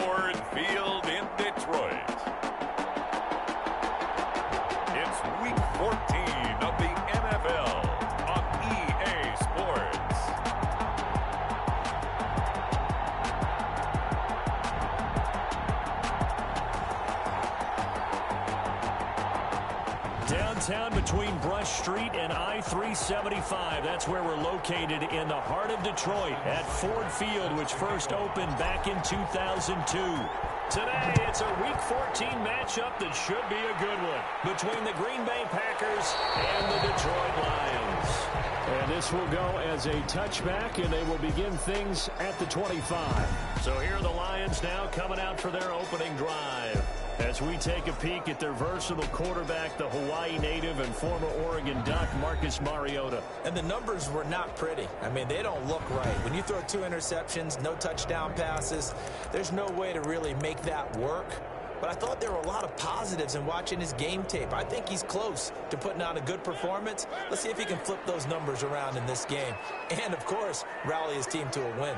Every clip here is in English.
Ford Field in Detroit. It's Week 14 of the NFL on EA Sports. Downtown between Brush Street and I-375. That's where we're located in the heart of Detroit at Ford Field, which first opened back in 2002. Today, it's a Week 14 matchup that should be a good one between the Green Bay Packers and the Detroit Lions. And this will go as a touchback, and they will begin things at the 25. So here are the Lions now coming out for their opening drive. As we take a peek at their versatile quarterback, the Hawaii native and former Oregon Duck, Marcus Mariota. And the numbers were not pretty. I mean, they don't look right. When you throw 2 interceptions, no touchdown passes, there's no way to really make that work. But I thought there were a lot of positives in watching his game tape. I think he's close to putting on a good performance. Let's see if he can flip those numbers around in this game. And, of course, rally his team to a win.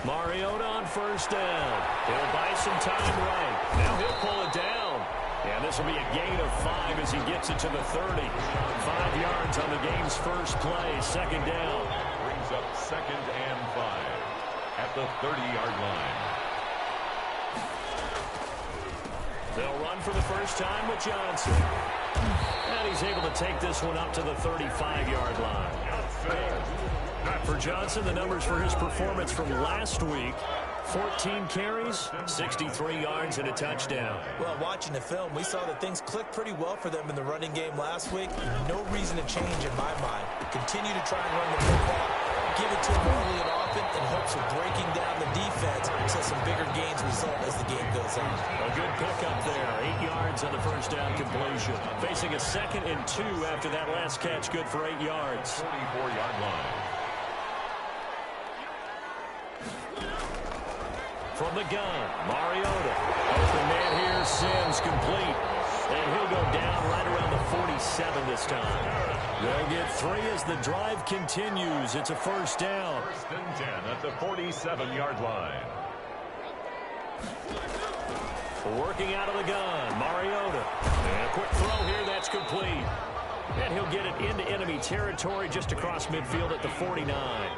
Mariota on first down. He'll buy some time right. Now he'll pull it down. And this will be a gain of 5 as he gets it to the 30. 5 yards on the game's first play. Second down. Brings up 2nd and 5 at the 30-yard line. They'll run for the first time with Johnson. And he's able to take this one up to the 35-yard line. For Johnson, the numbers for his performance from last week: 14 carries, 63 yards, and a touchdown. Well, watching the film, we saw that things clicked pretty well for them in the running game last week. No reason to change in my mind. Continue to try and run the football, give it to them early and often in hopes of breaking down the defense so some bigger gains result as the game goes on. A good pickup there. 8 yards on the first down completion. Facing a 2nd and 2 after that last catch, good for 8 yards. 44-yard line. From the gun, Mariota. Open man here, Sims complete. And he'll go down right around the 47 this time. They'll get 3 as the drive continues. It's a first down. 1st and 10 at the 47-yard line. Working out of the gun, Mariota. And a quick throw here, that's complete. And he'll get it into enemy territory just across midfield at the 49.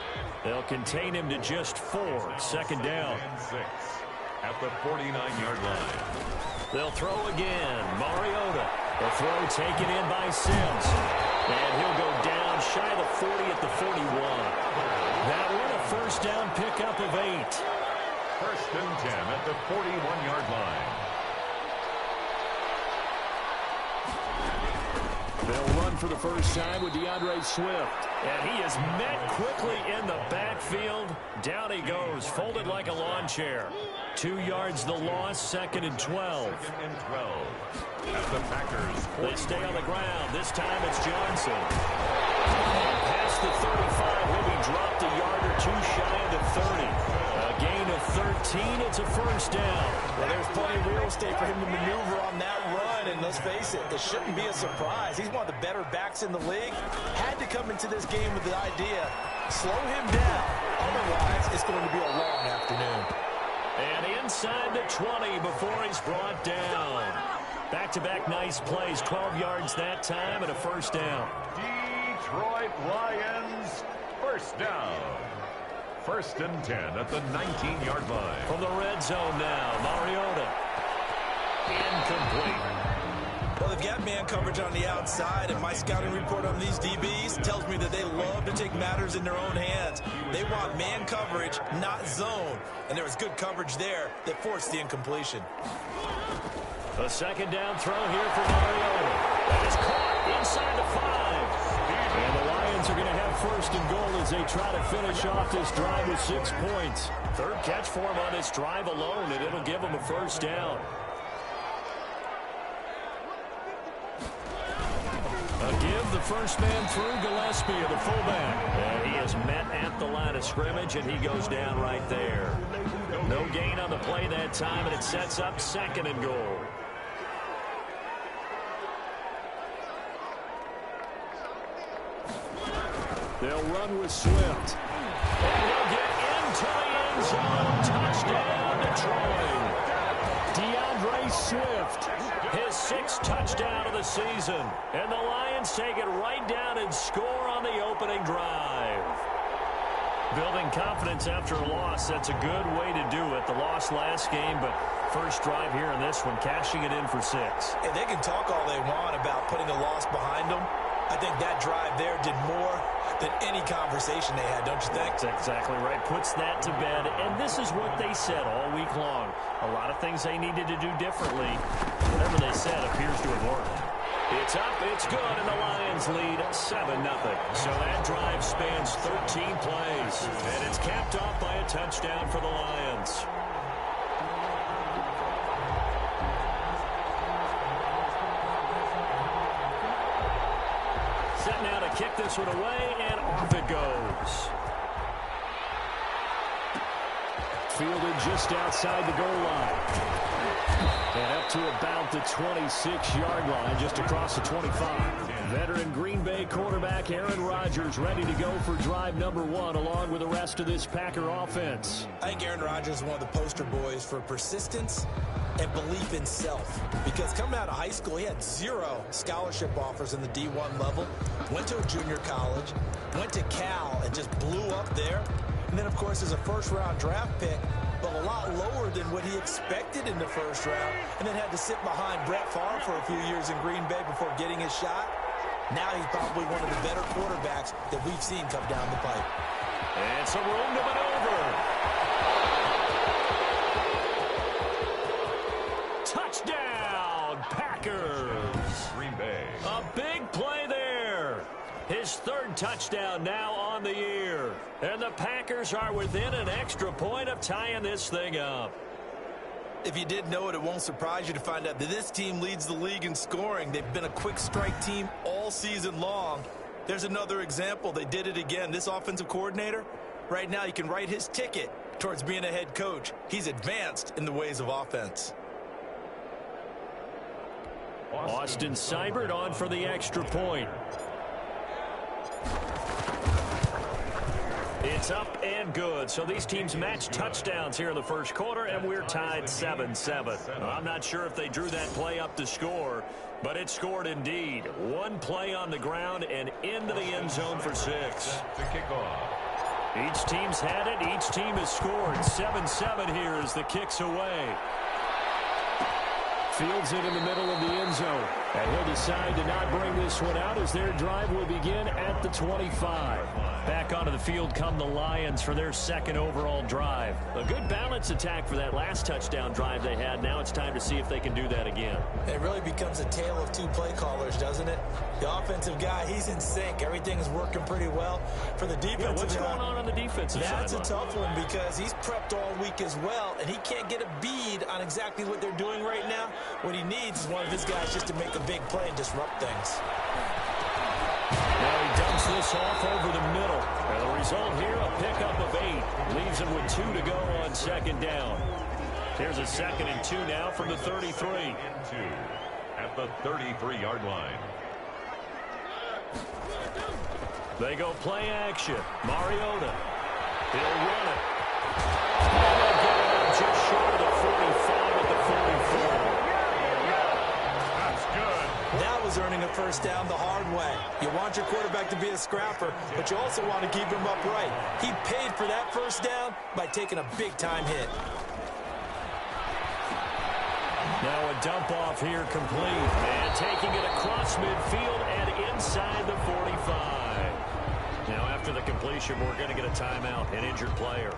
They'll contain him to just 4. Second down. 6 at the 49-yard line. They'll throw again. Mariota. The throw taken in by Sims. And he'll go down shy of the 40 at the 41. That one a first down pickup of 8. 1st and 10 at the 41-yard line. They'll run for the first time with DeAndre Swift. And he is met quickly in the backfield. Down he goes, folded like a lawn chair. 2 yards the loss, 2nd and 12. 2nd and 12 at the Packers. They stay on the ground. This time it's Johnson. Past the 35, he'll be dropped a yard or 2 shy of the 30. A gain of 13, it's a first down. Well, there's plenty of real estate for him to maneuver on that run, and let's face it, it shouldn't be a surprise. He's one of the better backs in the league. Had to come into this game with the idea, slow him down. Otherwise, it's going to be a long afternoon. And inside the 20 before he's brought down. Back-to-back nice plays, 12 yards that time and a first down. Detroit Lions, first down. 1st and 10 at the 19-yard line. From the red zone now, Mariota. Incomplete. Well, they've got man coverage on the outside, and my scouting report on these DBs tells me that they love to take matters in their own hands. They want man coverage, not zone. And there was good coverage there that forced the incompletion. A second down throw here for Mariota. That is caught inside the 5. And the Lions are going to have 1st and goal as they try to finish off this drive with 6 points. 3rd catch for him on this drive alone, and it'll give him a first down. A give, the first man through, Gillespie, the fullback. And he is met at the line of scrimmage, and he goes down right there. No gain on the play that time, and it sets up 2nd and goal. They'll run with Swift. And he'll get into the end end zone. Touchdown, Detroit. DeAndre Swift, his 6th touchdown of the season. And the Lions take it right down and score on the opening drive. Building confidence after a loss, that's a good way to do it. The loss last game, but first drive here in this one, cashing it in for 6. And they can talk all they want about putting a loss behind them. I think that drive there did more than any conversation they had, don't you think? That's exactly right. Puts that to bed. And this is what they said all week long. A lot of things they needed to do differently. Whatever they said appears to have worked. It's up, it's good, and the Lions lead 7-0. So that drive spans 13 plays. And it's capped off by a touchdown for the Lions. Set now to kick this one away, and off it goes. Fielded just outside the goal line. And up to about the 26-yard line, just across the 25. Veteran Green Bay quarterback Aaron Rodgers ready to go for drive number 1 along with the rest of this Packer offense. I think Aaron Rodgers is one of the poster boys for persistence and belief in self. Because coming out of high school, he had 0 scholarship offers in the D1 level. Went to a junior college, went to Cal, and just blew up there. And then, of course, as a first-round draft pick, but a lot lower than what he expected in the first round, and then had to sit behind Brett Favre for a few years in Green Bay before getting his shot. Now he's probably one of the better quarterbacks that we've seen come down the pipe. And some room to maneuver. Touchdown, Packers. Green Bay. A big play there. His 3rd touchdown now on the year. And the Packers are within an extra point of tying this thing up. If you did know it, it won't surprise you to find out that this team leads the league in scoring. They've been a quick strike team all season long. There's another example. They did it again. This offensive coordinator, right now you can write his ticket towards being a head coach. He's advanced in the ways of offense. Austin Seibert on for the extra point. It's up and good. So these teams match touchdowns here in the first quarter, and we're tied 7-7. I'm not sure if they drew that play up to score, but it scored indeed. One play on the ground and into the end zone for 6. To kick off. Each team's had it. Each team has scored. 7-7 here as the kick's away. Fields it in the middle of the end zone. And he'll decide to not bring this one out as their drive will begin at the 25. Back onto the field come the Lions for their 2nd overall drive. A good balance attack for that last touchdown drive they had. Now it's time to see if they can do that again. It really becomes a tale of 2 play callers, doesn't it? The offensive guy, he's in sync. Everything is working pretty well. For the defensive what's guy, going on the defensive side? that's a tough one because he's prepped all week as well, and he can't get a bead on exactly what they're doing right now. What he needs is one of his guys just to make a big play and disrupt things. Now he dumps this off over the middle. And the result here, a pickup of 8. Leaves him with 2 to go on 2nd down. Here's a 2nd and 2 now from the 33. And 2 at the 33-yard line. They go play action. Mariota. He'll run it. And they'll get it out just short of the 45 at the 44. That's good. That was earning a first down the hard way. You want your quarterback to be a scrapper, but you also want to keep him upright. He paid for that first down by taking a big-time hit. Now a dump off here complete. And taking it across midfield and inside the 45. Now after the completion, we're going to get a timeout, an injured player.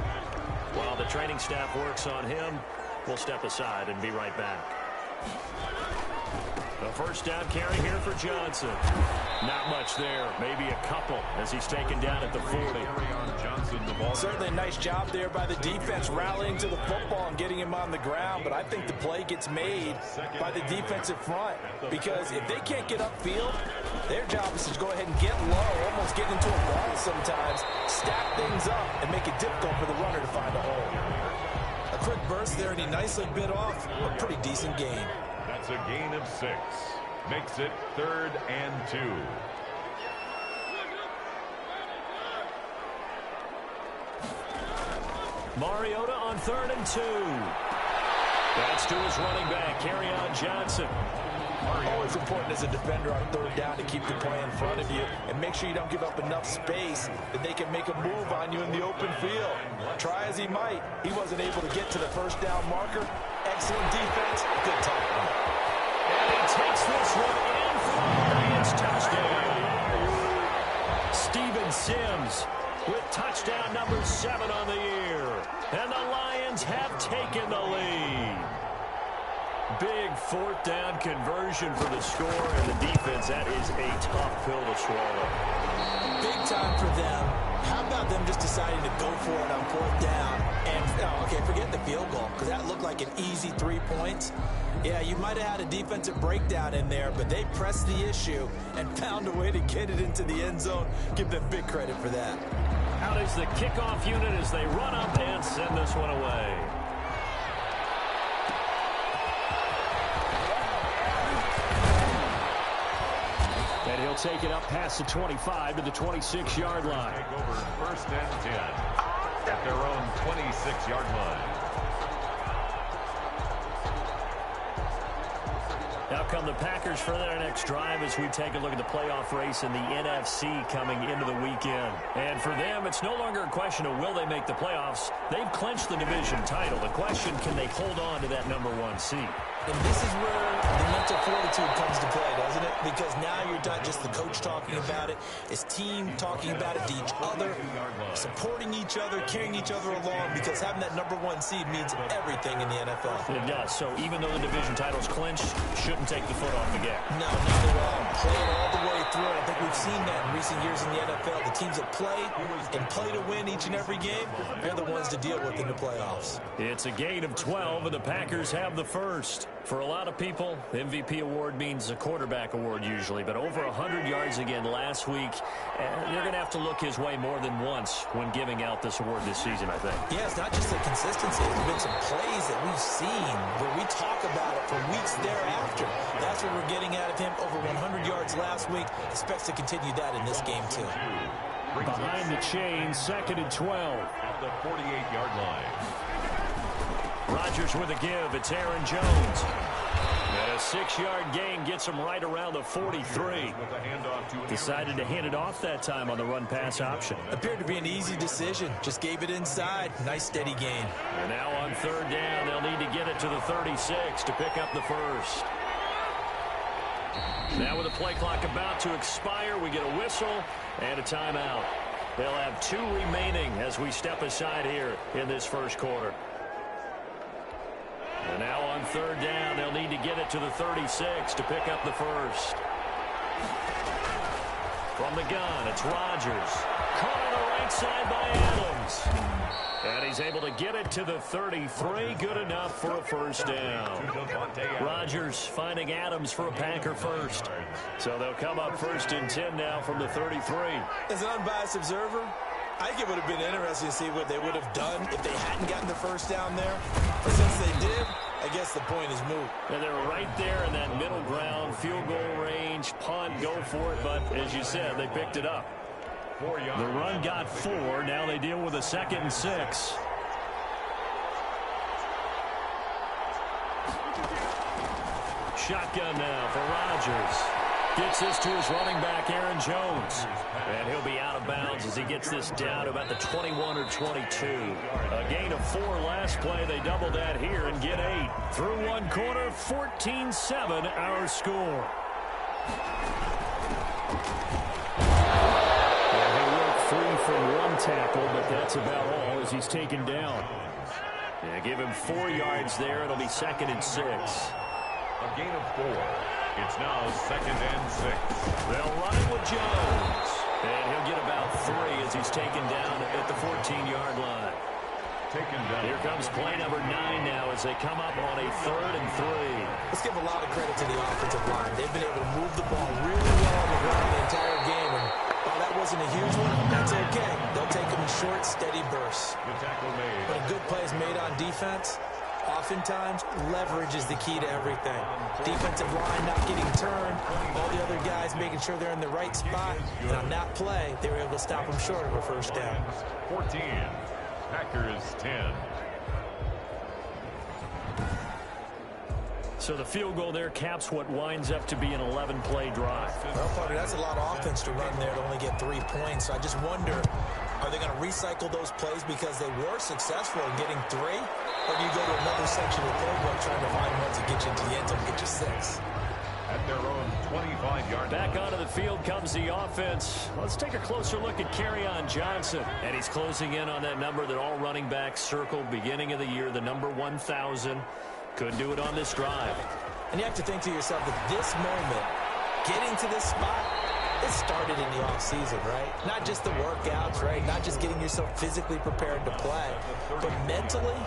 While the training staff works on him, we'll step aside and be right back. A first down carry here for Johnson. Not much there. Maybe a couple as he's taken down at the 40. Certainly a nice job there by the defense rallying to the football and getting him on the ground. But I think the play gets made by the defensive front. Because if they can't get upfield, their job is to go ahead and get low, almost get into a ball sometimes, stack things up, and make it difficult for the runner to find a hole. A quick burst there, and he nicely bit off a pretty decent gain. That's a gain of 6. Makes it 3rd and 2. Mariota on 3rd and 2. That's to his running back, Kerryon Johnson. Always important as a defender on 3rd down to keep the play in front of you and make sure you don't give up enough space that they can make a move on you in the open field. Try as he might, he wasn't able to get to the 1st down marker. Excellent defense, good tackle. And he takes this one in for the Lions touchdown. Steven Sims with touchdown number 7 on the year. And the Lions have taken the lead. Big 4th down conversion for the score, and the defense, that is a tough pill to swallow. Big time for them. How about them just deciding to go for it on 4th down? And, okay, forget the field goal, because that looked like an easy 3 points. Yeah, you might have had a defensive breakdown in there, but they pressed the issue and found a way to get it into the end zone. Give them big credit for that. Out is the kickoff unit as they run up and send this one away. And he'll take it up past the 25 to the 26-yard line. Take over 1st and 10 at their own 26-yard line. Now come the Packers for their next drive as we take a look at the playoff race in the NFC coming into the weekend. And for them, it's no longer a question of will they make the playoffs. They've clinched the division title. The question, can they hold on to that number 1 seed? And this is where the mental fortitude comes to play, doesn't it? Because now you're not just the coach talking about it, it's team talking about it to each other, supporting each other, carrying each other along, because having that number 1 seed means everything in the NFL. It does. So even though the division title's clinched, shouldn't take the foot off the gas. No, not at all. Play it all the way through. I think we've seen that in recent years in the NFL. The teams that play and play to win each and every game, they're the ones to deal with in the playoffs. It's a gain of 12, and the Packers have the first. For a lot of people, the MVP award means a quarterback award usually, but over 100 yards again last week. You're going to have to look his way more than once when giving out this award this season, I think. Yeah, it's not just the consistency. There's been some plays that we've seen where we talk about it for weeks thereafter. That's what we're getting out of him. Over 100 yards last week. Expects to continue that in this game, too. Behind the chain, 2nd and 12. At the 48-yard line. Rodgers with a give. It's Aaron Jones. And a 6-yard gain gets him right around the 43. Decided to hand it off that time on the run-pass option. Appeared to be an easy decision. Just gave it inside. Nice steady gain. And now on 3rd down, they'll need to get it to the 36 to pick up the first. Now with the play clock about to expire, we get a whistle and a timeout. They'll have 2 remaining as we step aside here in this first quarter. And now on 3rd down, they'll need to get it to the 36 to pick up the first. From the gun, it's Rodgers. Caught on the right side by Adams. And he's able to get it to the 33. Good enough for a first down. Rodgers finding Adams for a Packer first. So they'll come up 1st and 10 now from the 33. As an unbiased observer, I think it would have been interesting to see what they would have done if they hadn't gotten the first down there. But since they did, I guess the point is moot. And they're right there in that middle ground, field goal range, punt, go for it. But as you said, they picked it up. The run got 4. Now they deal with a 2nd and 6. Shotgun now for Rodgers. Gets this to his running back, Aaron Jones. And he'll be out of bounds as he gets this down to about the 21 or 22. A gain of 4 last play. They double that here and get 8. Through one quarter, 14-7 our score. And he worked free from one tackle, but that's about all as he's taken down. Yeah, give him 4 yards there. It'll be 2nd and 6. A gain of 4. It's now 2nd and 6. They'll run it with Jones. And he'll get about 3 as he's taken down at the 14-yard line. Taken down. Here comes play number 9 now as they come up on a 3rd and 3. Let's give a lot of credit to the offensive line. They've been able to move the ball really well on the ground the entire game. And while that wasn't a huge one, that's okay. They'll take them in short, steady bursts. The tackle made. When a good play is made on defense, oftentimes leverage is the key to everything. Defensive line not getting turned, all the other guys making sure they're in the right spot. And on that play, they were able to stop them short of a first down. 14. Packers 10. So the field goal there caps what winds up to be an 11-play drive. Well, partner, that's a lot of offense to run there to only get 3 points. So I just wonder, are they going to recycle those plays because they were successful in getting 3? Or do you go to another section of the playbook trying to find ones that get you into the end zone and get you 6? At their own 25-yard line. Back onto the field comes the offense. Let's take a closer look at Kerryon Johnson. And he's closing in on that number that all running backs circled beginning of the year, the number 1,000. Couldn't do it on this drive. And you have to think to yourself that this moment, getting to this spot, it started in the offseason, right? Not just the workouts, right? Not just getting yourself physically prepared to play, but mentally,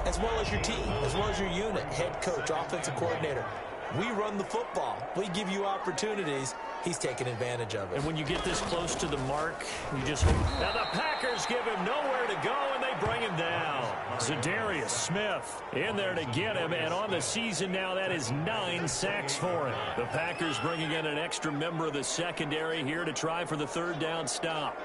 as well as your team, as well as your unit, head coach, offensive coordinator. We run the football. We give you opportunities. He's taking advantage of it. And when you get this close to the mark, you just hope. Now the Packers give him nowhere to go, and they bring him down. Za'Darius Smith in there to get him, and on the season now, that is 9 sacks for him. The Packers bringing in an extra member of the secondary here to try for the 3rd down stop.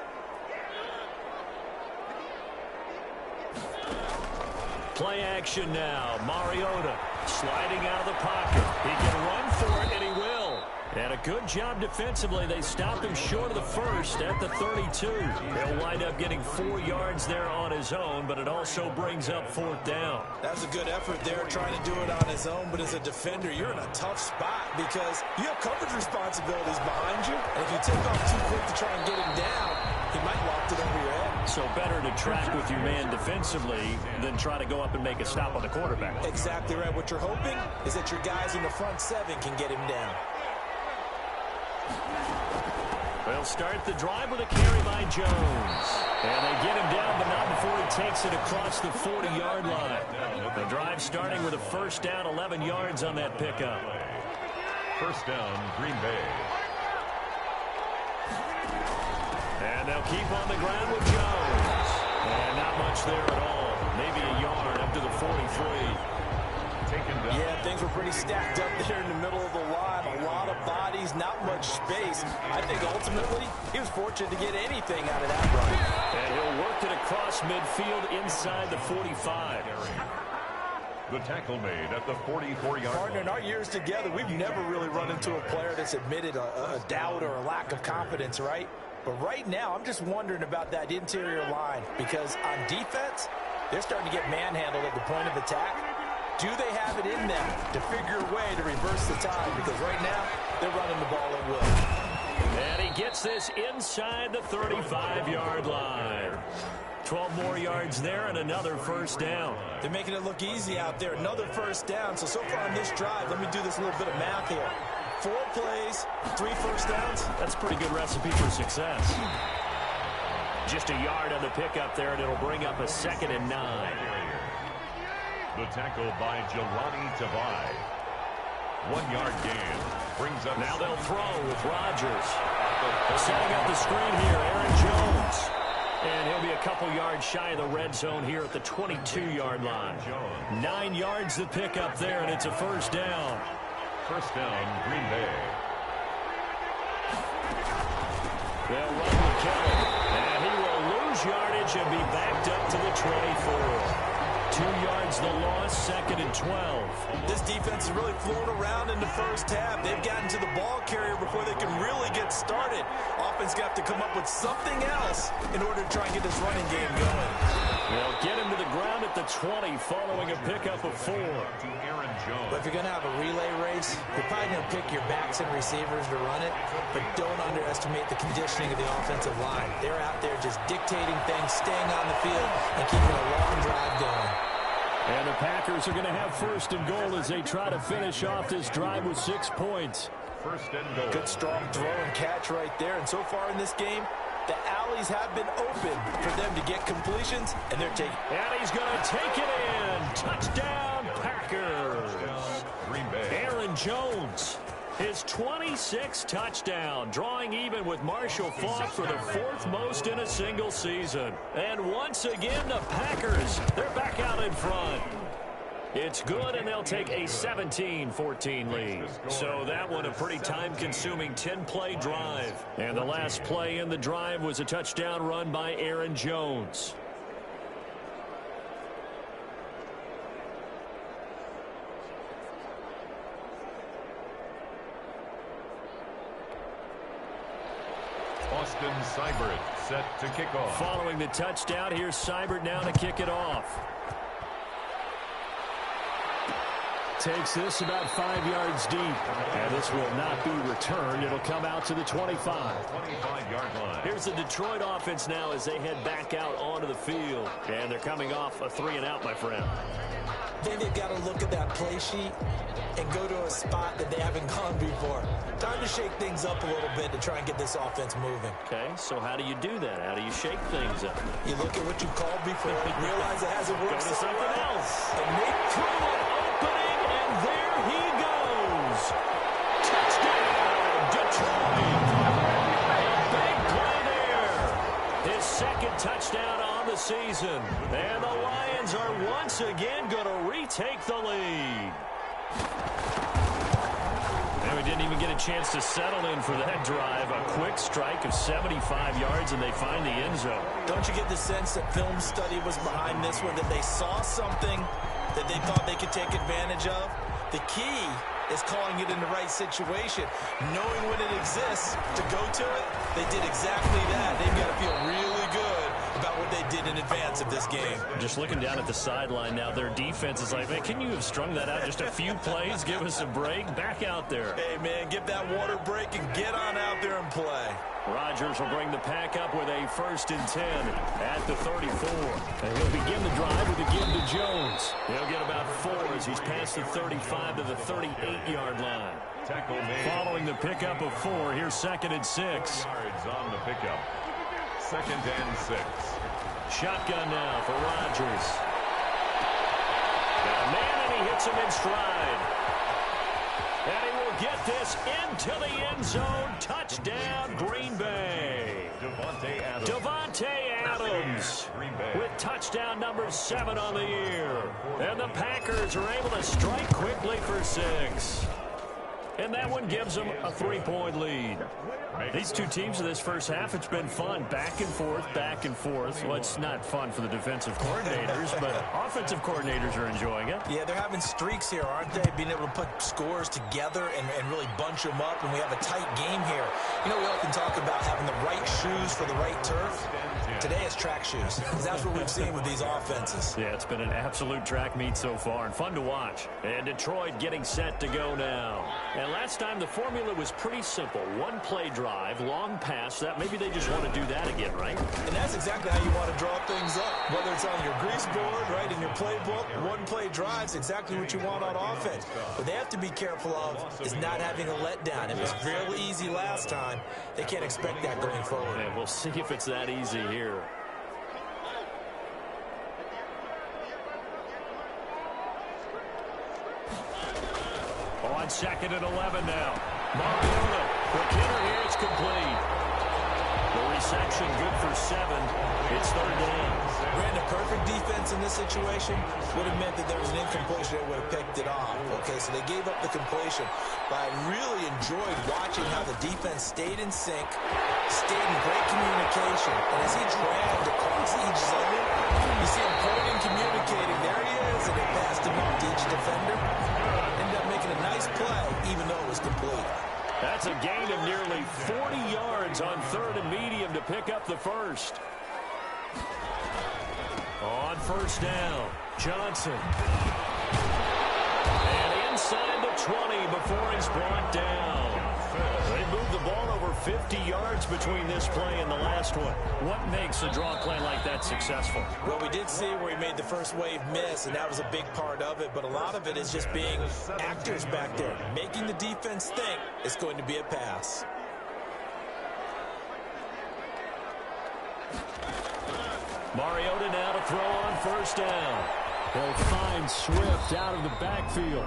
Play action now. Mariota sliding out of the pocket. He can run for it, and he will. And a good job defensively. They stopped him short of the first at the 32. He'll wind up getting 4 yards there on his own, but it also brings up 4th down. That's a good effort there, trying to do it on his own. But as a defender, you're in a tough spot because you have coverage responsibilities behind you. And if you take off too quick to try and get him down, he might loft it over your head. So better to track with your man defensively than try to go up and make a stop on the quarterback. Exactly right. What you're hoping is that your guys in the front 7 can get him down. They'll start the drive with a carry by Jones. And they get him down, but not before he takes it across the 40-yard line. The drive starting with a 1st down, 11 yards on that pickup. 1st down, Green Bay. And they'll keep on the ground with Jones. And not much there at all. Maybe a yard up to the 43. Yeah, things were pretty stacked up there in the middle of the line. A lot of bodies, not much space. I think ultimately he was fortunate to get anything out of that run. And he'll work it across midfield inside the 45. The tackle made at the 44-yard line. Partner, in our years together, we've never really run into a player that's admitted a doubt or a lack of confidence, right? But right now, I'm just wondering about that interior line because on defense, they're starting to get manhandled at the point of attack. Do they have it in them to figure a way to reverse the tide? Because right now, they're running the ball at will. And he gets this inside the 35-yard line. 12 more yards there and another 1st down. They're making it look easy out there. Another 1st down. So far on this drive, let me do this little bit of math here. 4 plays, 3 1st downs. That's a pretty good recipe for success. Just a yard on the pickup there, and it'll bring up a 2nd and 9. The tackle by Jelani Tavai. 1-yard gain. Brings up. Now they'll throw with Rodgers. Setting up the screen here, Aaron Jones. And he'll be a couple yards shy of the red zone here at the 22-yard line. 9 yards the pickup there, and it's a 1st down. 1st down, Green Bay. They'll run with Kelly. And he will lose yardage and be backed up to the 24. 2 yards the loss, 2nd and 12. This defense is really flown around in the first half. They've gotten to the ball carrier before they can really get started. Offense got to come up with something else in order to try and get this running game going. They'll get him to the ground at the 20 following a pickup of 4. But if you're going to have a relay race, you're probably going to pick your backs and receivers to run it, but don't underestimate the conditioning of the offensive line. They're out there just dictating things, staying on the field, and keeping a long drive going. And the Packers are going to have 1st and goal as they try to finish off this drive with 6 points. 1st and goal. Good strong throw and catch right there. And so far in this game, the alleys have been open for them to get completions, and they're taking. And he's going to take it in. Touchdown, Packers. Green Bay. Aaron Jones, his 26th touchdown, drawing even with Marshall Faulk for the 4th most in a single season. And once again, the Packers, they're back out in front. It's good, and they'll take a 17-14 lead. So that one a pretty time-consuming 10-play drive. And the last play in the drive was a touchdown run by Aaron Jones. Austin Seibert set to kick off. Following the touchdown, here's Seibert now to kick it off. Takes this about 5 yards deep. And this will not be returned. It'll come out to the 25. 25-yard line. Here's the Detroit offense now as they head back out onto the field. And they're coming off a 3-and-out, my friend. Then they've got to look at that play sheet and go to a spot that they haven't gone before. Time to shake things up a little bit to try and get this offense moving. Okay, so how do you do that? How do you shake things up? You look at what you called before, realize it hasn't worked. Go to something else. And make Through an opening, and there he goes. Touchdown, Detroit. Big play there. His second touchdown on the season. And the Lions are once again going to retake the lead. And we didn't even get a chance to settle in for that drive. A quick strike of 75 yards, and they find the end zone. Don't you get the sense that film study was behind this one, that they saw something that they thought they could take advantage of? The key is calling it in the right situation, knowing when it exists to go to it. They did exactly that. They've got to feel really good about what they did in advance of this game. Just looking down at the sideline now, their defense is like, man, can you have strung that out just a few plays? Give us a break. Back out there. Hey, man, give that water break and get on out there and play. Rodgers will bring the pack up with a 1st and 10 at the 34. And he'll begin the drive with a give to Jones. He'll get about 4 as he's past the 35 to the 38-yard line. Tackle made. Following the pickup of 4, here's 2nd and 6. Yards on the pickup. 2nd and 6. Shotgun now for Rodgers. Got a man, and he hits him in stride. And he will get this into the end zone. Touchdown, Green Bay. Davante Adams with touchdown number 7 on the year. And the Packers are able to strike quickly for 6. And that one gives them a 3-point lead. These two teams in this first half, it's been fun. Back and forth, back and forth. Well, it's not fun for the defensive coordinators, but offensive coordinators are enjoying it. Yeah, they're having streaks here, aren't they? Being able to put scores together and really bunch them up, and we have a tight game here. You know, we often talk about having the right shoes for the right turf. Today it's track shoes, because that's what we've seen with these offenses. Yeah, it's been an absolute track meet so far, and fun to watch. And Detroit getting set to go now. And last time the formula was pretty simple. One play drive, long pass. That maybe they just want to do that again, right? And that's exactly how you want to draw things up. Whether it's on your grease board, right, in your playbook, one play drive's exactly what you want on offense. What they have to be careful of is not having a letdown. It was real easy last time. They can't expect that going forward. And we'll see if it's that easy here. On 2nd and 11 now. Mariota, the killer here, it's complete. The reception good for 7. It's 3rd down. Brandon, perfect defense in this situation would have meant that there was an incompletion that would have picked it off. Okay, so they gave up the completion. But I really enjoyed watching how the defense stayed in sync, stayed in great communication. And as he dragged across each zone, you see him pointing, communicating. There he is, and he passed him up to each defender. Ended up making a nice play, even though it was complete. That's a gain of nearly 40 yards on 3rd and medium to pick up the 1st. On 1st down, Johnson. And inside the 20 before he's brought down. They moved the ball over 50 yards between this play and the last one. What makes a draw play like that successful? Well, we did see where he made the first wave miss, and that was a big part of it. But a lot of it is just being actors back there, making the defense think it's going to be a pass. Mariota now to throw on 1st down. He'll find Swift out of the backfield.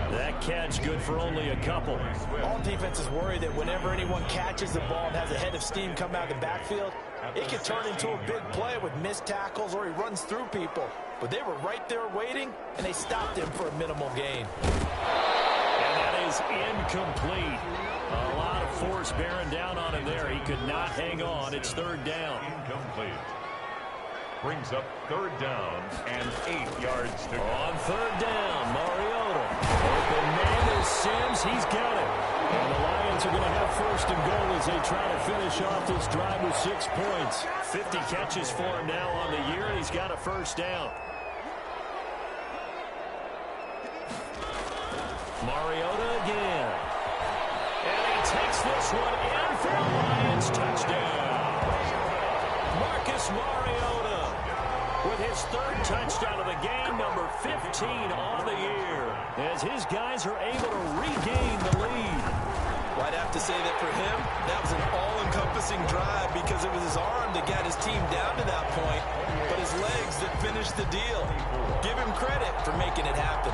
That catch good for only a couple. All defenses worry that whenever anyone catches the ball and has a head of steam come out of the backfield, it could turn into a big play with missed tackles or he runs through people. But they were right there waiting, and they stopped him for a minimal gain. And that is incomplete. A lot of force bearing down on him there. He could not hang on. It's 3rd down. Incomplete. Brings up 3rd down and 8 yards to go. On 3rd down, Mariota. Open man is Sims. He's got it. And the Lions Giants are going to have first and goal as they try to finish off this drive with 6 points. 50 catches for him now on the year, and he's got a first down. Mariota again. And he takes this one in for a Lions touchdown. Marcus Mariota with his 3rd touchdown of the game, number 15 on the year, as his guys are able to regain the lead. Well, I'd have to say that for him, that was an all-encompassing drive because it was his arm that got his team down to that point, but his legs that finished the deal. Give him credit for making it happen.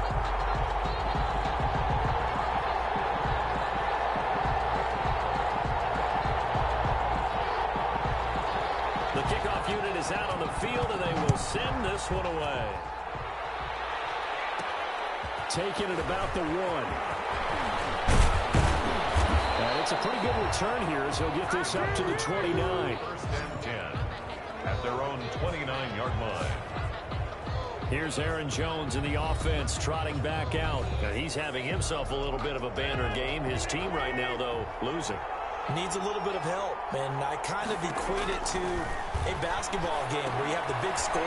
The kickoff unit is out on the field, and they will send this one away. Taking it about the 1. And it's a pretty good return here as he'll get this up to the 29. First and 10 at their own 29-yard line. Here's Aaron Jones in the offense trotting back out. Now, he's having himself a little bit of a banner game. His team right now, though, losing. Needs a little bit of help, and I kind of equate it to a basketball game where you have the big score,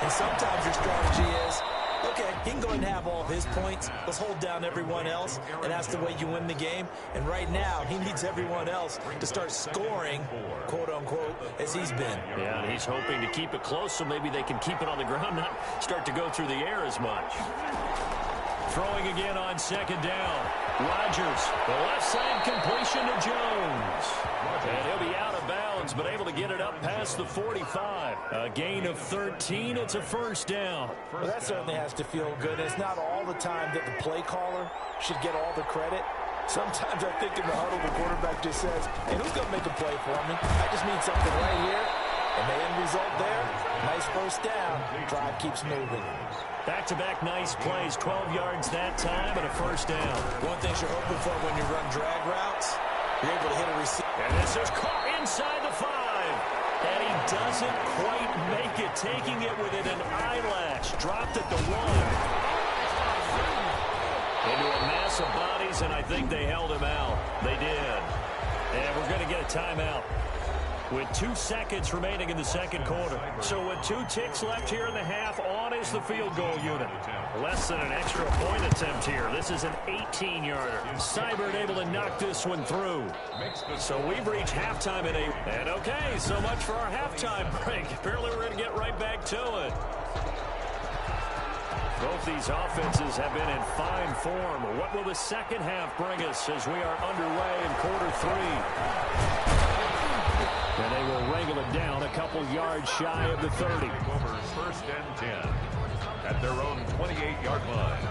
and sometimes your strategy is, okay, he can go ahead and have all of his points. Let's hold down everyone else, and that's the way you win the game. And right now, he needs everyone else to start scoring, quote-unquote, as he's been. Yeah, and he's hoping to keep it close so maybe they can keep it on the ground, not start to go through the air as much. Throwing again on 2nd down. Rodgers, the left side completion to Jones. And he'll be out of bounds, but able to get it up past the 45. A gain of 13. It's a first down. Well, that certainly has to feel good. It's not all the time that the play caller should get all the credit. Sometimes I think in the huddle, the quarterback just says, hey, who's going to make a play for me? I just need something right here. And the end result there, nice first down. Drive keeps moving. Back-to-back nice plays, 12 yards that time, and a first down. One thing you're hoping for when you run drag routes, you're able to hit a receiver. And this is caught inside the 5. And he doesn't quite make it, taking it within an eyelash. Dropped at the 1. Into a mass of bodies, and I think they held him out. They did. And we're going to get a timeout with 2 seconds remaining in the second quarter. So with 2 ticks left here in the half, on is the field goal unit. Less than an extra point attempt here. This is an 18-yarder. Seibert able to knock this one through. So we've reached halftime at 8. And okay, so much for our halftime break. Apparently we're going to get right back to it. Both these offenses have been in fine form. What will the second half bring us as we are underway in quarter 3? And they will wrangle it down a couple yards shy of the 30. First and 10 at their own 28-yard line.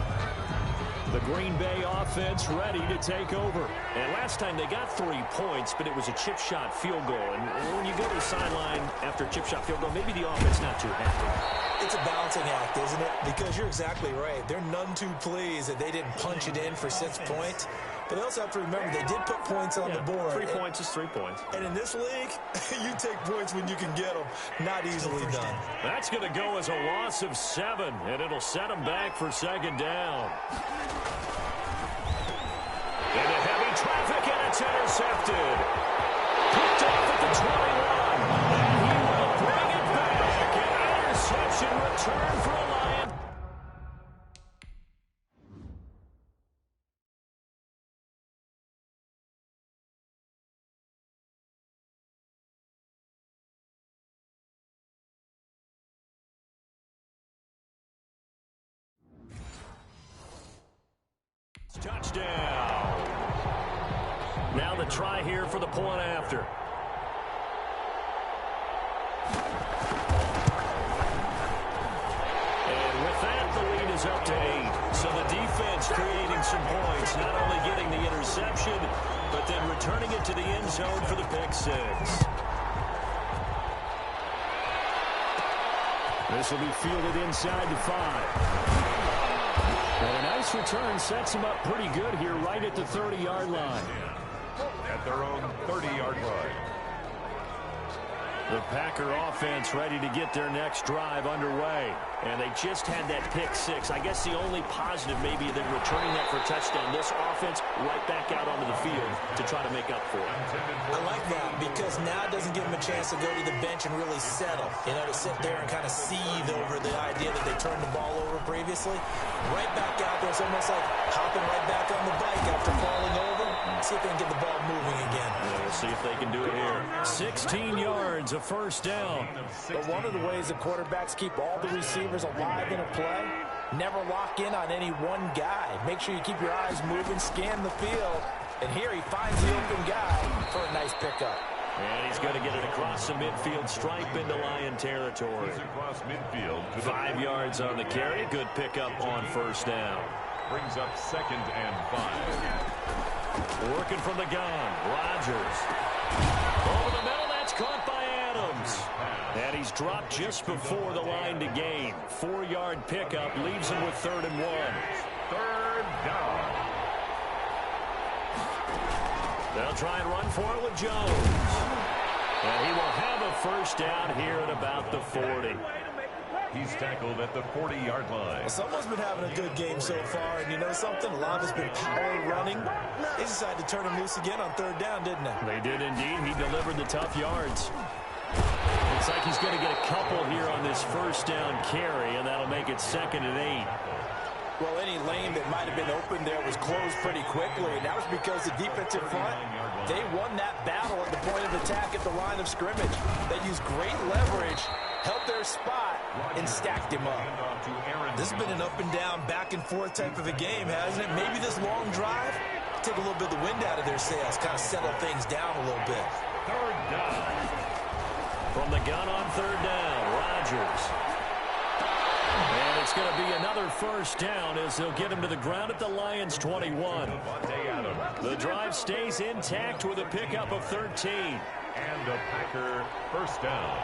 The Green Bay offense ready to take over. And last time they got 3 points, but it was a chip shot field goal. And when you go to the sideline after a chip shot field goal, maybe the offense not too happy. It's a balancing act, isn't it? Because you're exactly right. They're none too pleased that they didn't punch it in for 6 points. But they also have to remember they did put points on the board. 3 points is 3 points. And in this league, you take points when you can get them. Not easily done. That's going to go as a loss of 7, and it'll set them back for second down. Into heavy traffic, and it's intercepted. Picked off at the 21. And he will bring it back. An interception return for a Lion. Touchdown. Now the try here for the point after. And with that, the lead is up to 8. So the defense creating some points, not only getting the interception, but then returning it to the end zone for the pick 6. This will be fielded inside the 5. And a nice return sets him up pretty good here right at the 30-yard line. At their own 30-yard line. The Packer offense ready to get their next drive underway. And they just had that pick six. I guess the only positive maybe than returning that for a touchdown. This offense right back out onto the field to try to make up for it. I like that because now it doesn't give them a chance to go to the bench and really settle. You know, to sit there and kind of seethe over the idea that they turned the ball over previously. Right back out there. It's almost like hopping right back on the bike after falling over. See if they can get the ball moving again. Yeah, we'll see if they can do it here. 16 yards, a first down. But one of the ways the quarterbacks keep all the receivers alive in a play, never lock in on any one guy. Make sure you keep your eyes moving, scan the field. And here he finds the open guy for a nice pickup. And he's going to get it across the midfield stripe into Lion territory. Across midfield. 5 yards on the carry. Good pickup on first down. Brings up 2nd and 5. Working from the gun. Rodgers. Over the middle. That's caught by Adams. And he's dropped just before the line to gain. 4-yard pickup leaves him with 3rd and 1. 3rd down. They'll try and run for it with Jones. And he will have a first down here at about the 40. He's tackled at the 40-yard line. Well, someone's been having a good game so far, and you know something? A lot of it's been power running. They decided to turn him loose again on 3rd down, didn't they? They did indeed. He delivered the tough yards. Looks like he's going to get a couple here on this first down carry, and that'll make it 2nd and 8. Well, any lane that might have been open there was closed pretty quickly, and that was because the defensive front, they won that battle at the point of attack at the line of scrimmage. They used great leverage, held their spot, and stacked him up. This has been an up-and-down, back-and-forth type of a game, hasn't it? Maybe this long drive take a little bit of the wind out of their sails, kind of settle things down a little bit. 3rd down. From the gun on 3rd down, Rodgers. And it's going to be another first down as they'll get him to the ground at the Lions' 21. The drive stays intact with a pickup of 13. And a Packer first down.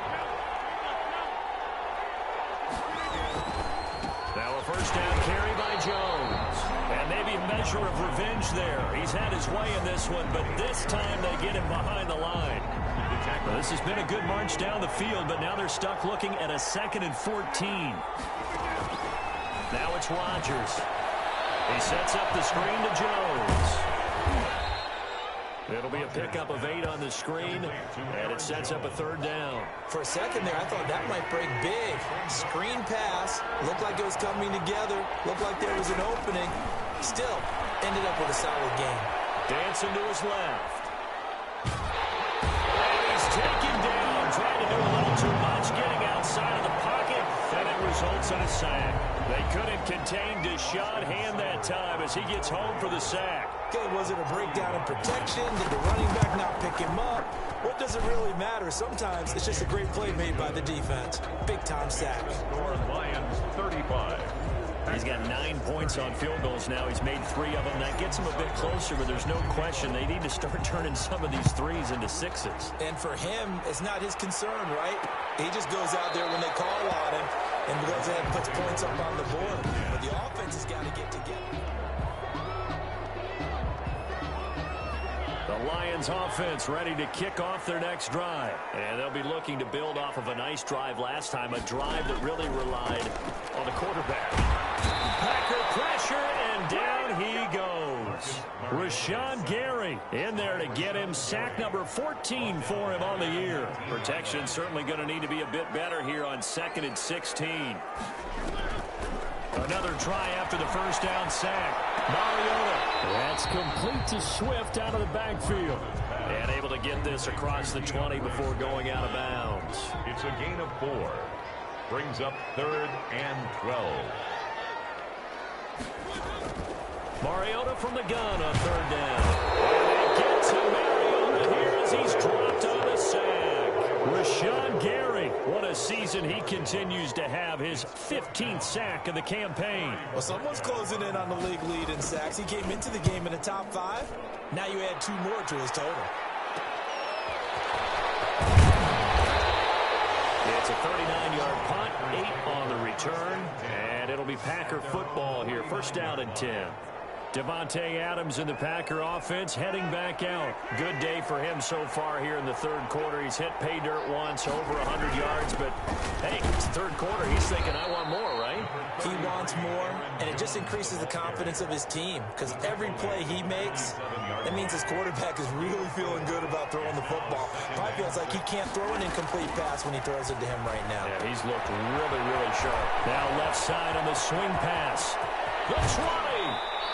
Now a first down carry by Jones. And maybe a measure of revenge there. He's had his way in this one, but this time they get him behind the line. Well, this has been a good march down the field, but now they're stuck looking at a 2nd and 14. Now it's Rodgers. He sets up the screen to Jones. It'll be a pickup of 8 on the screen, and it sets up a 3rd down. For a second there, I thought that might break big. Screen pass. Looked like it was coming together. Looked like there was an opening. Still, ended up with a solid game. Dancing to his left. And he's taken down, trying to do a little too much, getting outside of the pocket, and it results in a sack. They couldn't contain Deshaun Hand that time as he gets home for the sack. Okay, was it a breakdown in protection? Did the running back not pick him up? What does it really matter? Sometimes it's just a great play made by the defense. Big-time sack. Score Lions 35. He's got 9 points on field goals now. He's made 3 of them. That gets him a bit closer, but there's no question they need to start turning some of these 3s into 6s. And for him, it's not his concern, right? He just goes out there when they call on him and goes ahead and puts points up on the board. But the offense has got to get together. The Lions offense ready to kick off their next drive. And they'll be looking to build off of a nice drive last time, a drive that really relied on the quarterback. Packer pressure, and down he goes. Rashawn Gary in there to get him. Sack number 14 for him on the year. Protection certainly going to need to be a bit better here on 2nd and 16. Another try after the first down sack. Mariota. That's complete to Swift out of the backfield. And able to get this across the 20 before going out of bounds. It's a gain of 4. Brings up 3rd and 12. Mariota from the gun on 3rd down. And they get to Mariota here as he's dropped on the sack. Rashawn Gary, what a season he continues to have, his 15th sack of the campaign. Well, someone's closing in on the league lead in sacks. He came into the game in the top 5. Now you add 2 more to his total. It's a 39-yard punt, 8 on the return, and it'll be Packer football here. First down and 10. Devontae Adams in the Packer offense heading back out. Good day for him so far here in the third quarter. He's hit pay dirt once, over 100 yards, but hey, it's the third quarter. He's thinking, I want more, right? He wants more, and it just increases the confidence of his team because every play he makes, that means his quarterback is really feeling good about throwing the football. Probably feels like he can't throw an incomplete pass when he throws it to him right now. Yeah, he's looked really, really sharp. Now left side on the swing pass. The 20.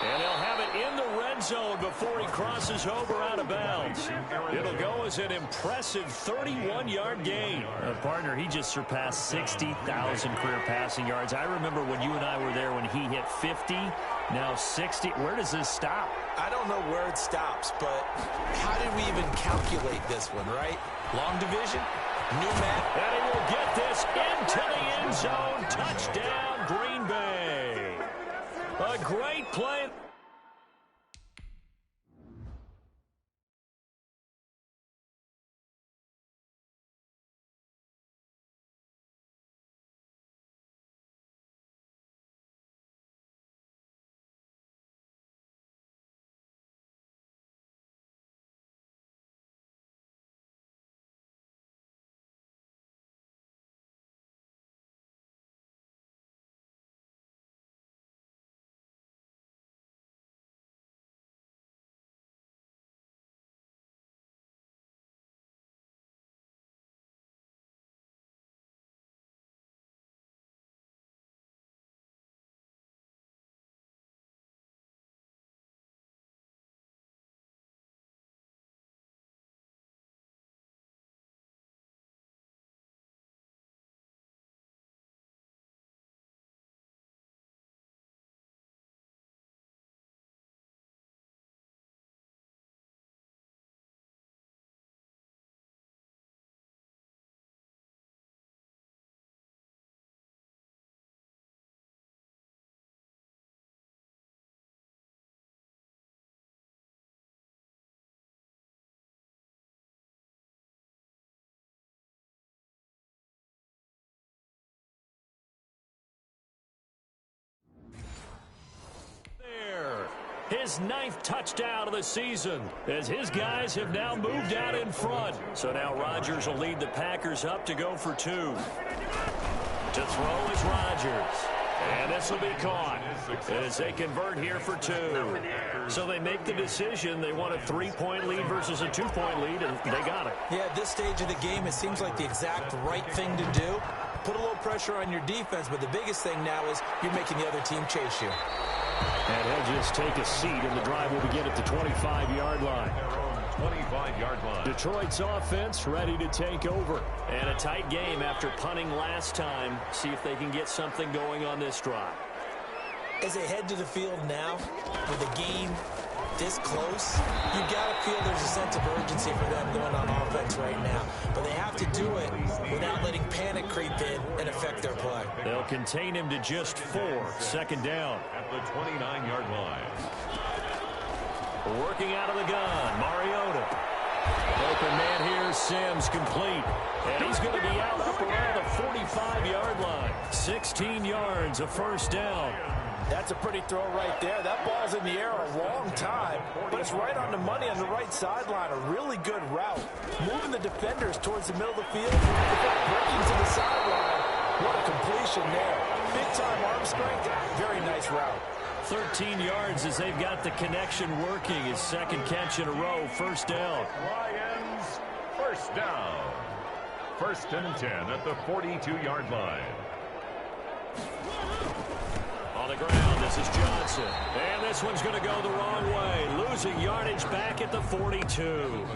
And he'll have it in the red zone before he crosses over out of bounds. It'll go as an impressive 31-yard gain. Partner, he just surpassed 60,000 career passing yards. I remember when you and I were there when he hit 50, now 60. Where does this stop? I don't know where it stops, but how did we even calculate this one, right? Long division, new map. And he will get this into the end zone. Touchdown, Green Bay. A great play. His 9th touchdown of the season as his guys have now moved out in front. So now Rodgers will lead the Packers up to go for 2. To throw is Rodgers. And this will be caught as they convert here for 2. So they make the decision. They want a 3-point lead versus a 2-point lead, and they got it. Yeah, at this stage of the game, it seems like the exact right thing to do. Put a little pressure on your defense, but the biggest thing now is you're making the other team chase you. And he'll just take a seat, and the drive will begin at the 25-yard line. 25-yard line. Detroit's offense ready to take over. And a tight game after punting last time. See if they can get something going on this drive. As they head to the field now, with the game this close, you got to feel there's a sense of urgency for them going on offense right now. But they have to do it without letting panic creep in and affect their play. They'll contain him to just 4. 2nd down. At the 29-yard line. Working out of the gun, Mariota. Open man here, Sims complete. And he's going to be out up around the 45-yard line. 16 yards, a 1st down. That's a pretty throw right there. That ball's in the air a long time, but it's right on the money on the right sideline. A really good route. Moving the defenders towards the middle of the field, breaking to the sideline. What a completion there. Big-time arm strength. Very nice route. 13 yards as they've got the connection working. His 2nd catch in a row, 1st down. Lions, 1st down. 1st and 10 at the 42-yard line. On the ground, this is Johnson. And this one's going to go the wrong way. Losing yardage back at the 42.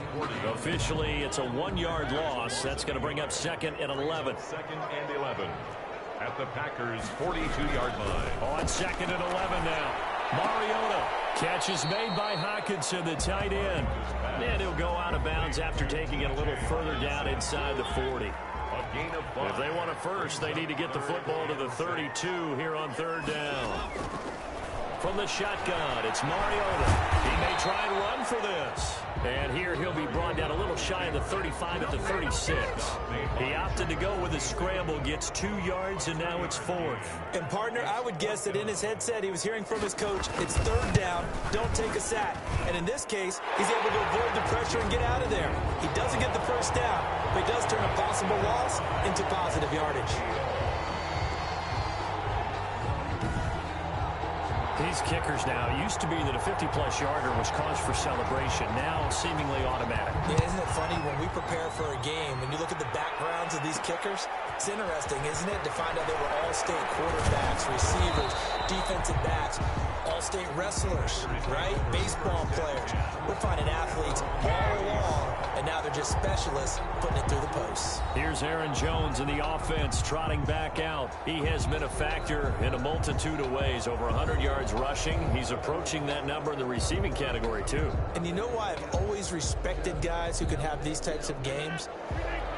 Officially, it's a 1-yard loss. That's going to bring up 2nd and 11. 2nd and 11 at the Packers' 42-yard line. On 2nd and 11 now. Mariota. Catch is made by Hockenson, the tight end. And he'll go out of bounds after taking it a little further down inside the 40. Gain of 5. If they want a first, they need to get the football to the 32 here on 3rd down. From the shotgun, it's Mariota. He may try and run for this. And here he'll be brought down a little shy of the 35 at the 36. He opted to go with a scramble, gets 2 yards, and now it's 4th. And, partner, I would guess that in his headset he was hearing from his coach, it's 3rd down, don't take a sack. And in this case, he's able to avoid the pressure and get out of there. He doesn't get the first down, but he does turn a possible loss into positive yardage. These kickers now, it used to be that a 50-plus yarder was cause for celebration. Now seemingly automatic. Yeah, isn't it funny when we prepare for a game, when you look at the backgrounds of these kickers, it's interesting, isn't it, to find out they were all-state quarterbacks, receivers, defensive backs, all-state wrestlers, right? Baseball players. We're finding athletes all along, and now they're just specialists putting it through the posts. Here's Aaron Jones in the offense trotting back out. He has been a factor in a multitude of ways. Over 100 yards rushing. He's approaching that number in the receiving category, too. And you know why I've always respected guys who can have these types of games?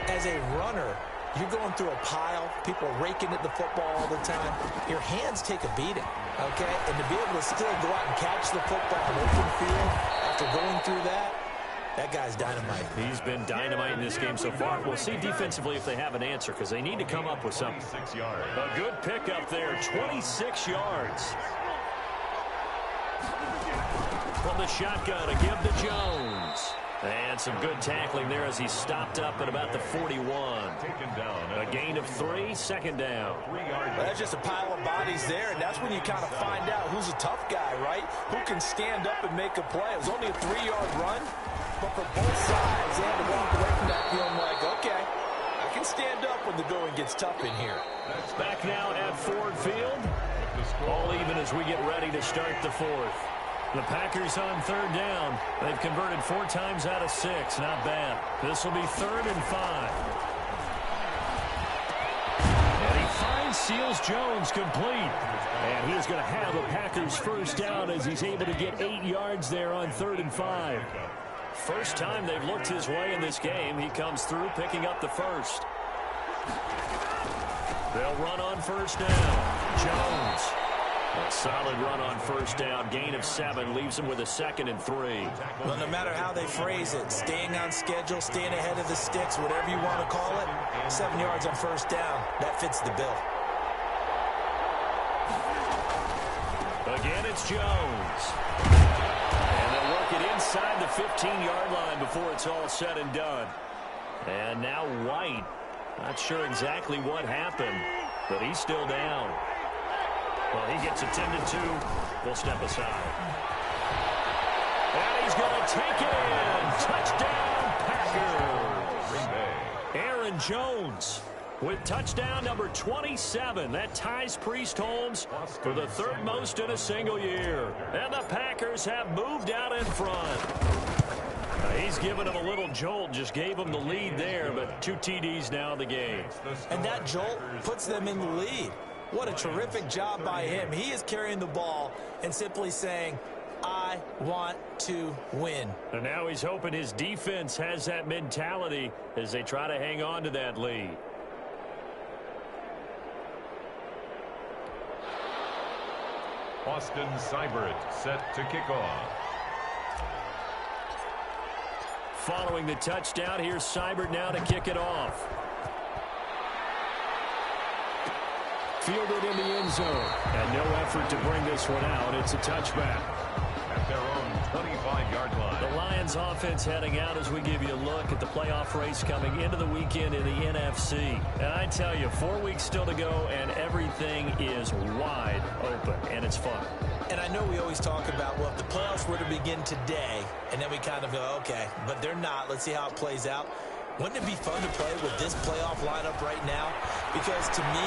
As a runner, you're going through a pile. People are raking at the football all the time. Your hands take a beating, okay? And to be able to still go out and catch the football in open field after going through that, that guy's dynamite. He's been dynamite in this game so far. We'll see defensively if they have an answer, because they need to come up with something. A good pickup there, 26 yards. From the shotgun, a give to Jones. And some good tackling there as he stopped up at about the 41. A gain of 3, 2nd down. Well, that's just a pile of bodies there, and that's when you kind of find out who's a tough guy, right? Who can stand up and make a play. It was only a 3-yard run, but for both sides, they had to walk away from that feeling like, okay, I can stand up when the going gets tough in here. Back now at Ford Field. All even as we get ready to start the 4th. The Packers on 3rd down. They've converted 4 times out of 6. Not bad. This will be 3rd and 5. And he finds Seals Jones complete. And he is going to have a Packers first down as he's able to get 8 yards there on 3rd and 5. First time they've looked his way in this game. He comes through picking up the first. They'll run on first down. Jones. A solid run on first down. Gain of 7 leaves him with a 2nd and 3. Well, no matter how they phrase it, staying on schedule, staying ahead of the sticks, whatever you want to call it, 7 yards on first down, that fits the bill. Again, it's Jones. And they'll work it inside the 15-yard line before it's all said and done. And now White. Not sure exactly what happened, but he's still down. Well, he gets attended to. We'll step aside. And he's going to take it in. Touchdown, Packers. Aaron Jones with touchdown number 27. That ties Priest Holmes for the 3rd most in a single year. And the Packers have moved out in front. He's given him a little jolt, just gave him the lead there, but 2 TDs now in the game. And that jolt puts them in the lead. What a terrific job by him. He is carrying the ball and simply saying, I want to win. And now he's hoping his defense has that mentality as they try to hang on to that lead. Austin Seibert set to kick off. Following the touchdown, here's Seibert now to kick it off. Fielded in the end zone. And no effort to bring this one out. It's a touchback. At their own 25-yard line. The Lions offense heading out as we give you a look at the playoff race coming into the weekend in the NFC. And I tell you, 4 weeks still to go, and everything is wide open, and it's fun. And I know we always talk about, well, if the playoffs were to begin today, and then we kind of go, okay, but they're not. Let's see how it plays out. Wouldn't it be fun to play with this playoff lineup right now? Because to me,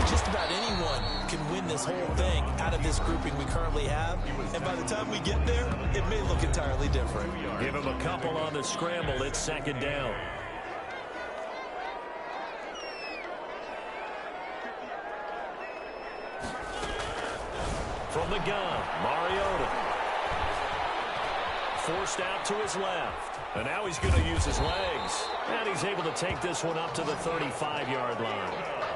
just about anyone can win this whole thing out of this grouping we currently have. And by the time we get there, it may look entirely different. Give him a couple on the scramble. It's 2nd down. From the gun, Mariota. Forced out to his left. And now he's going to use his legs. And he's able to take this one up to the 35-yard line.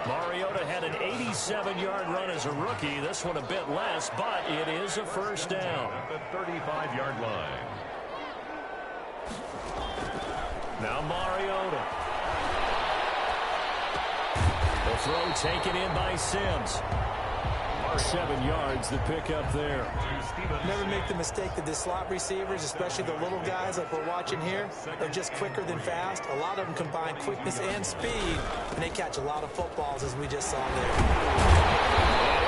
Mariota had an 87-yard run as a rookie. This one a bit less, but it is a first down. At the 35-yard line. Now Mariota. The throw taken in by Sims. 7 yards, the pickup there. Never make the mistake that the slot receivers, especially the little guys like we're watching here, they're just quicker than fast. A lot of them combine quickness and speed, and they catch a lot of footballs, as we just saw there.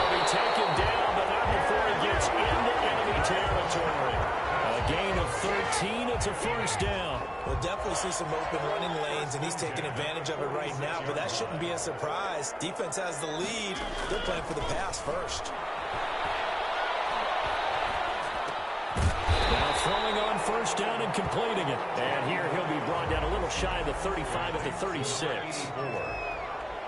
He'll be taken down, but not before he gets into enemy territory. A gain of 13, it's a first down. We'll definitely see some open running lanes, and he's taking advantage of it right now, but that shouldn't be a surprise. Defense has the lead. They're playing for the pass first. Now throwing on first down and completing it. And here he'll be brought down a little shy of the 35 at the 36.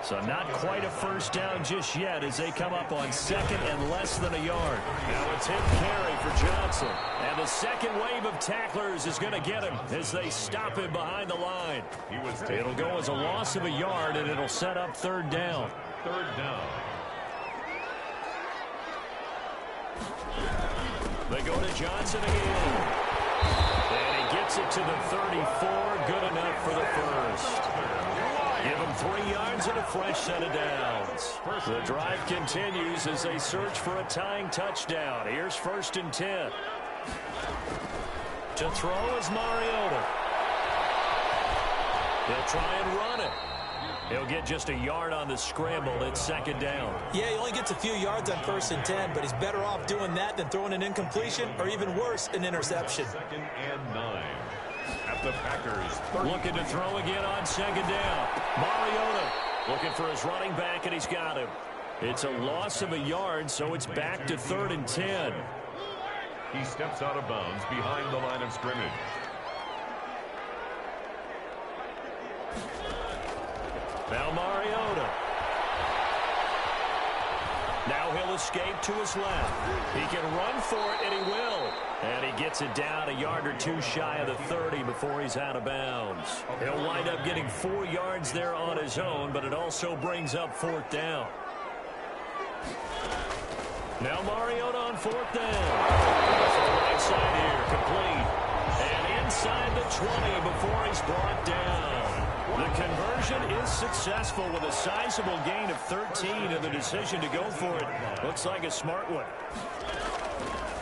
So not quite a first down just yet as they come up on second and less than a yard. Now it's hit carry for Johnson. And the second wave of tacklers is going to get him as they stop him behind the line. It'll go as a loss of a yard, and it'll set up third down. Third down. They go to Johnson again. And he gets it to the 34. Good enough for the first. Give him 3 yards and a fresh set of downs. The drive continues as they search for a tying touchdown. Here's 1st and 10. To throw is Mariota. He'll try and run it. He'll get just a yard on the scramble. It's second down. Yeah, he only gets a few yards on 1st and 10, but he's better off doing that than throwing an incompletion or even worse, an interception. 2nd and 9. At the Packers. 30. Looking to throw again on second down. Mariota looking for his running back, and he's got him. It's a loss of a yard, so it's back to 3rd and 10. He steps out of bounds behind the line of scrimmage. Now Mariota. Now he'll escape to his left. He can run for it, and he will. And he gets it down a yard or two shy of the 30 before he's out of bounds. He'll wind up getting 4 yards there on his own, but it also brings up 4th down. Now Mariota on 4th down. Off the right side here, complete. And inside the 20 before he's brought down. The conversion is successful with a sizable gain of 13, and the decision to go for it looks like a smart one.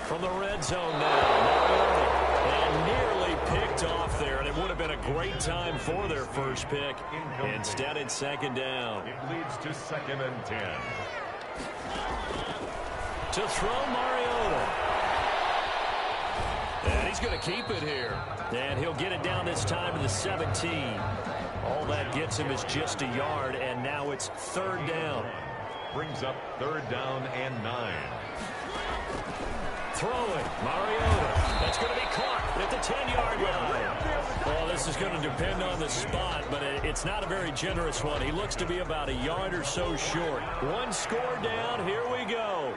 From the red zone now, Mariota, and nearly picked off there, and it would have been a great time for their first pick. Instead, it's second down. It leads to 2nd and 10. To throw Mariota. And he's going to keep it here. And he'll get it down this time to the 17. All that gets him is just a yard, and now it's 3rd down. Brings up 3rd down and 9. Throwing, Mariota. That's going to be caught at the 10-yard line. Well, this is going to depend on the spot, but it's not a very generous one. He looks to be about a yard or so short. 1 score down. Here we go.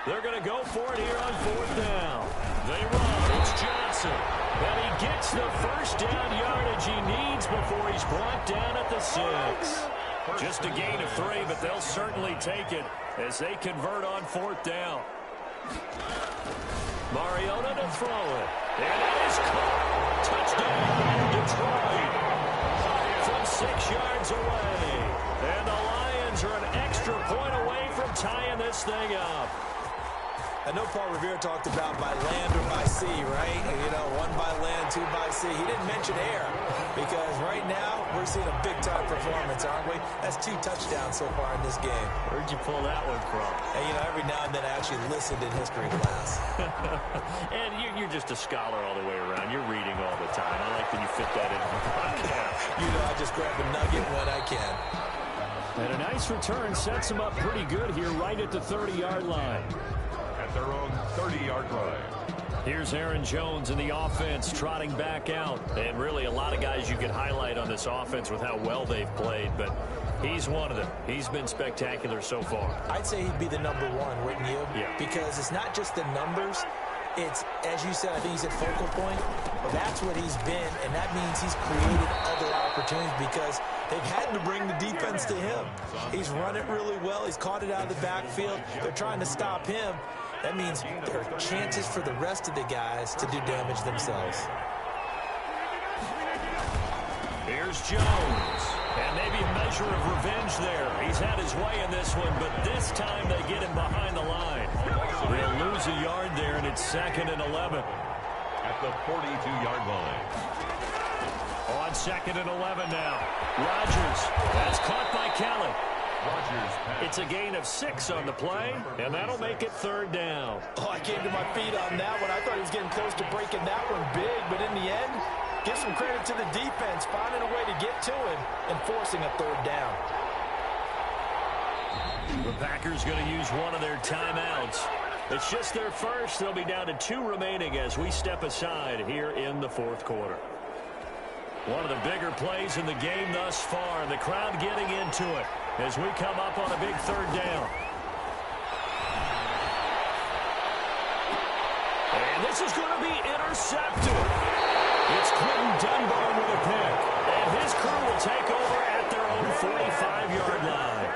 They're going to go for it here on 4th down. They run. It's Johnson. And he gets the first down yardage he needs before he's brought down at the 6. Just a gain of 3, but they'll certainly take it as they convert on 4th down. Mariota to throw it. And it is caught. Touchdown, Detroit. From 6 yards away. And the Lions are an extra point away from tying this thing up. I know Paul Revere talked about by land or by sea, right? You know, 1 by land, 2 by sea. He didn't mention air because right now we're seeing a big-time performance, aren't we? That's 2 touchdowns so far in this game. Where'd you pull that one from? And, you know, every now and then I actually listened in history class. And you're just a scholar all the way around. You're reading all the time. I like that you fit that in the podcast. You know, I just grab a nugget when I can. And a nice return sets him up pretty good here right at the 30-yard line. At their own 30-yard line. Here's Aaron Jones in the offense trotting back out. And really a lot of guys you could highlight on this offense with how well they've played, but he's one of them. He's been spectacular so far. I'd say he'd be the #1, wouldn't you? Yeah. Because it's not just the numbers. It's, as you said, I think you said focal point. Well, that's what he's been, and that means he's created other opportunities because they've had to bring the defense to him. He's run it really well. He's caught it out of the backfield. They're trying to stop him. That means there are chances for the rest of the guys to do damage themselves. Here's Jones. And maybe a measure of revenge there. He's had his way in this one, but this time they get him behind the line. They'll lose a yard there, and it's 2nd and 11. At the 42-yard line. On 2nd and 11 now. Rodgers. That's caught by Kelly. It's a gain of 6 on the play, and that'll make it 3rd down. Oh, I came to my feet on that one. I thought he was getting close to breaking that one big, but in the end, give some credit to the defense, finding a way to get to him and forcing a 3rd down. The Packers going to use one of their timeouts. It's just their first. They'll be down to 2 remaining as we step aside here in the 4th quarter. One of the bigger plays in the game thus far, and the crowd getting into it as we come up on a big 3rd down. And this is going to be intercepted. It's Quentin Dunbar with a pick, and his crew will take over at their own 45-yard line.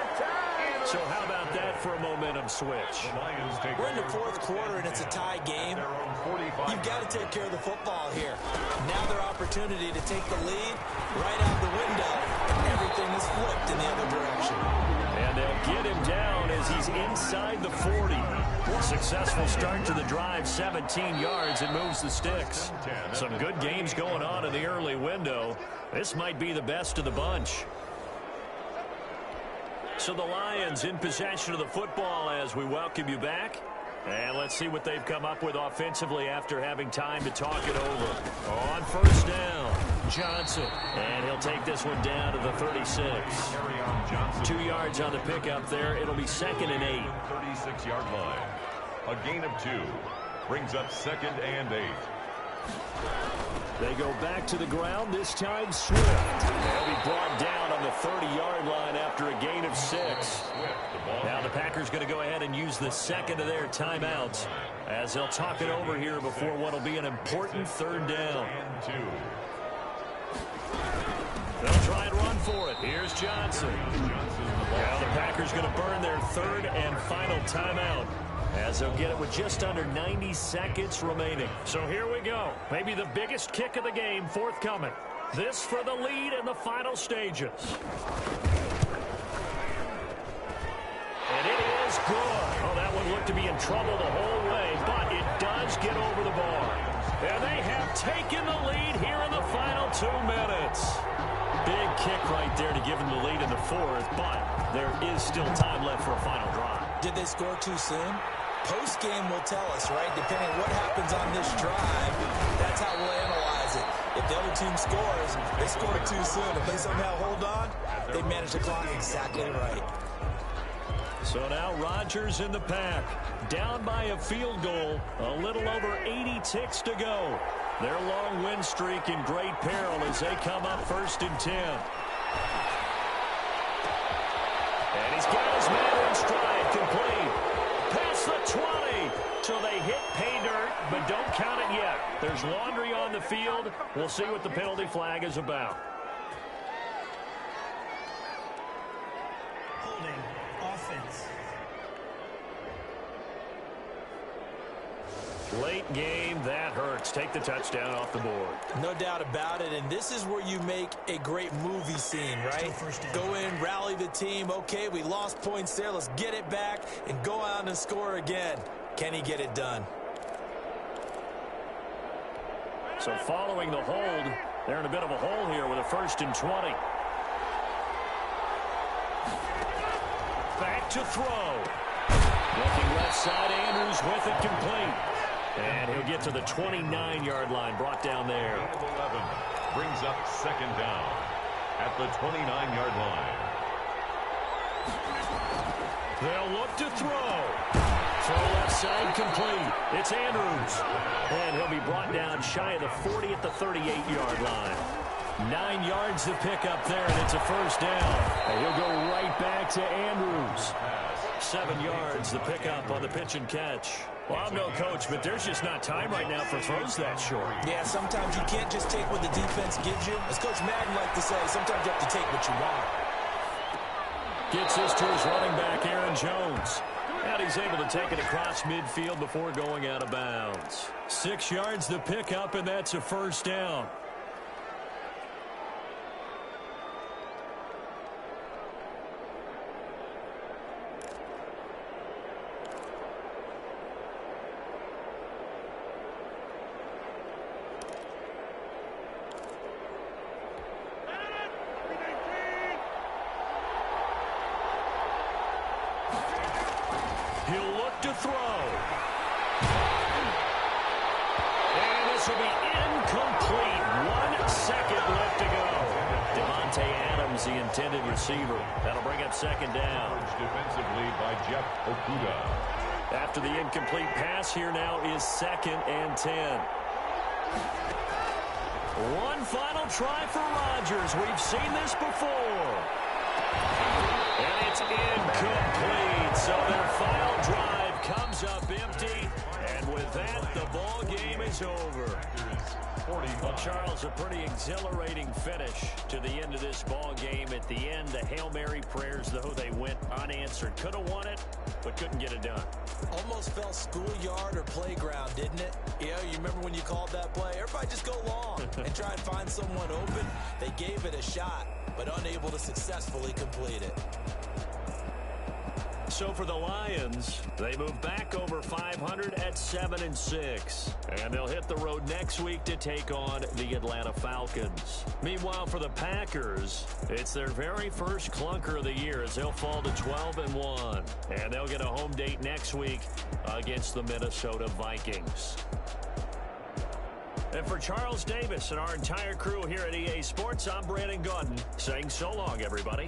So how about that for a momentum switch? We're in the 4th quarter, and it's a tie game. You've got to take care of the football here. Now their opportunity to take the lead right out the window, and everything is flipped in the other direction. And they'll get him down as he's inside the 40. Successful start to the drive, 17 yards, and moves the sticks. Some good games going on in the early window. This might be the best of the bunch. So the Lions in possession of the football as we welcome you back. And let's see what they've come up with offensively after having time to talk it over. On 1st down, Johnson. And he'll take this one down to the 36. 2 yards on the pickup there. It'll be 2nd and 8. 36-yard line. A gain of 2. Brings up 2nd and 8. They go back to the ground, this time Swift. They'll be brought down on the 30-yard line after a gain of 6. Now the Packers going to go ahead and use the 2nd of their timeouts as they'll talk it over here before what will be an important 3rd down. They'll try and run for it. Here's Johnson. Now the Packers going to burn their 3rd and final timeout, as they'll get it with just under 90 seconds remaining. So here we go. Maybe the biggest kick of the game forthcoming. This for the lead in the final stages. And it is good. Oh, that one looked to be in trouble the whole way, but it does get over the bar. And they have taken the lead here in the final 2 minutes. Big kick right there to give them the lead in the 4th, but there is still time left for a final drive. Did they score too soon? Post-game will tell us, right? Depending on what happens on this drive, that's how we'll analyze it. If the other team scores, they scored too soon. If they somehow hold on, they manage the clock exactly right. So now Rodgers in the pack, down by a field goal, a little over 80 ticks to go. Their long win streak in great peril as they come up 1st and 10. And he's got his man in stride, complete. Past the 20. So they hit pay dirt, but don't count it yet. There's laundry on the field. We'll see what the penalty flag is about. Holding offense. Late game, that hurts. Take the touchdown off the board. No doubt about it, and this is where you make a great movie scene, right? Go in, rally the team. Okay, we lost points there. Let's get it back and go out and score again. Can he get it done? So following the hold, they're in a bit of a hole here with a 1st and 20. Back to throw. Looking left side, Andrews with it complete. And he'll get to the 29-yard line, brought down there. 11 brings up 2nd down at the 29-yard line. They'll look to throw. Throw left side complete. It's Andrews. And he'll be brought down shy of the 40 at the 38-yard line. 9 yards to pick up there, and it's a 1st down. And he'll go right back to Andrews. 7 yards, the pickup on the pitch and catch. Well, I'm no coach, but there's just not time right now for throws that short. Yeah, sometimes you can't just take what the defense gives you. As Coach Madden liked to say, sometimes you have to take what you want. Gets this to his running back, Aaron Jones. And he's able to take it across midfield before going out of bounds. 6 yards the pickup, and that's a first down. He'll look to throw. And this will be incomplete. 1 second left to go. Devontae Adams, the intended receiver. That'll bring up second down. Defensively by Jeff Okuda. After the incomplete pass, here now is 2nd and 10. One final try for Rodgers. We've seen this before. And it's incomplete. So their final drive comes up empty. And with that, the ball game is over. Well, Charles, a pretty exhilarating finish to the end of this ball game. At the end, the Hail Mary prayers, though, they went unanswered. Could have won it, but couldn't get it done. Almost felt schoolyard or playground, didn't it? Yeah, you remember when you called that play? Everybody just go long and try and find someone open. They gave it a shot, but unable to successfully complete it. So for the Lions, they move back over 500 at 7-6. And they'll hit the road next week to take on the Atlanta Falcons. Meanwhile, for the Packers, it's their very first clunker of the year as they'll fall to 12-1. And they'll get a home date next week against the Minnesota Vikings. And for Charles Davis and our entire crew here at EA Sports, I'm Brandon Gaudin saying so long, everybody.